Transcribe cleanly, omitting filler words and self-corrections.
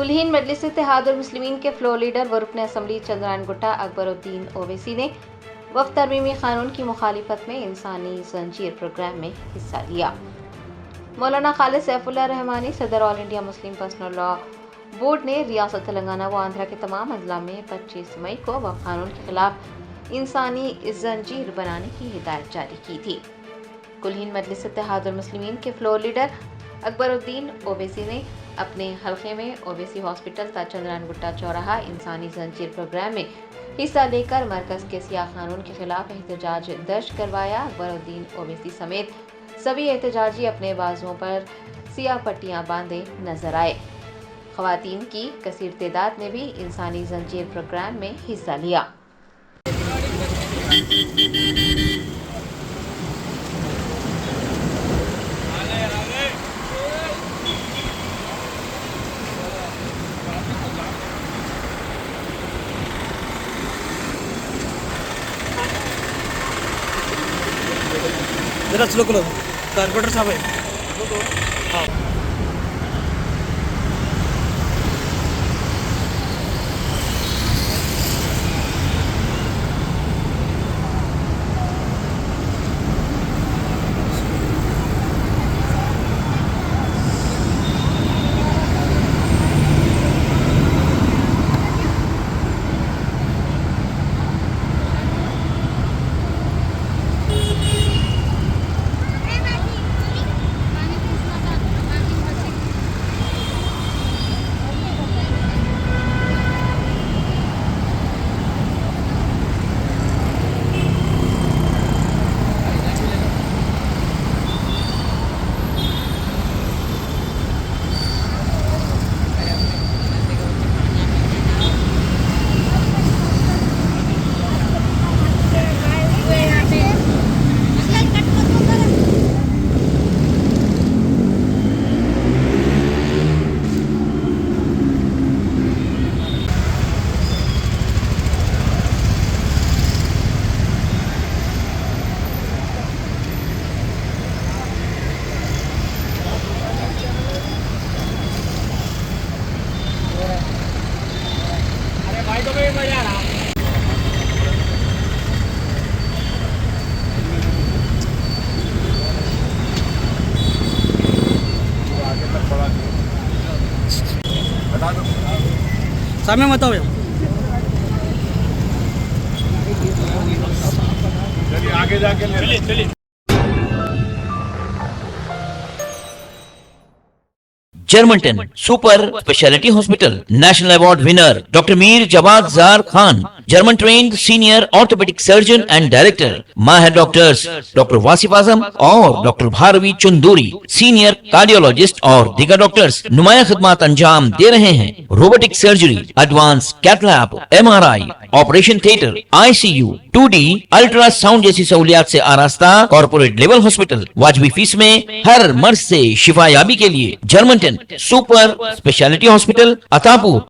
कुलहीन मजलिस इत्तेहादुल मुस्लिमीन के floor leader व रुकन assembly Chandrayaan Gutta Akbaruddin Owaisi ने वफ़द तरमीमी कानून की मुखालिफत में इंसानी जंजीर प्रोग्राम में हिस्सा लिया। मौलाना खालिद सैफुल्लाह रहमानी सदर all India Muslim personal law board ने रियासत तेलंगाना व आंध्रा के तमाम अजला में 25 मई को वफ़द कानून के खिलाफ इंसानी जंजीर बनाने की हिदायत जारी की थी। कुलहीन मजलिस इत्तेहादुल मुस्लिमीन के फ्लोर लीडर अकबरुद्दीन ओवैसी ने अपने हल्के में ओवैसी हॉस्पिटल ता चंद्रायन गुट्टा चौराहा इंसानी जंजीर प्रोग्राम में हिस्सा लेकर मरकज के सियाह कानून के खिलाफ एहतजाज दर्ज करवाया। अकबरुद्दीन ओवैसी समेत सभी एहतजाजी अपने बाजुओं पर सियाह पट्टियां बांधे नजर आए। खवातीन की कसीर तादाद ने भी इंसानी जंजीर प्रोग्राम में हिस्सा लिया। जरा स्लो करो, कारपेंटर साहब है। हाँ सामने मत आओ, चलिए आगे जाके चलिए। Germanton super speciality hospital national award winner doctor Mir Jawad Zar Khan, German trained senior orthopaedic surgeon and director, माहिर डॉक्टर्स डॉक्टर वासिफ आजम और doctor Bharvi Chanduri, senior cardiologist और दीगर डॉक्टर्स नुमाया खिदमत अंजाम दे रहे हैं। Robotic surgery, advance cath lab, MRI, operation theatre, ICU, 2D ultrasound जैसी सहूलियात से आरास्ता कॉर्पोरेट लेवल हॉस्पिटल वाजबी फीस में हर मर्ज से शिफायाबी के लिए Germanton super speciality hospital Attapur.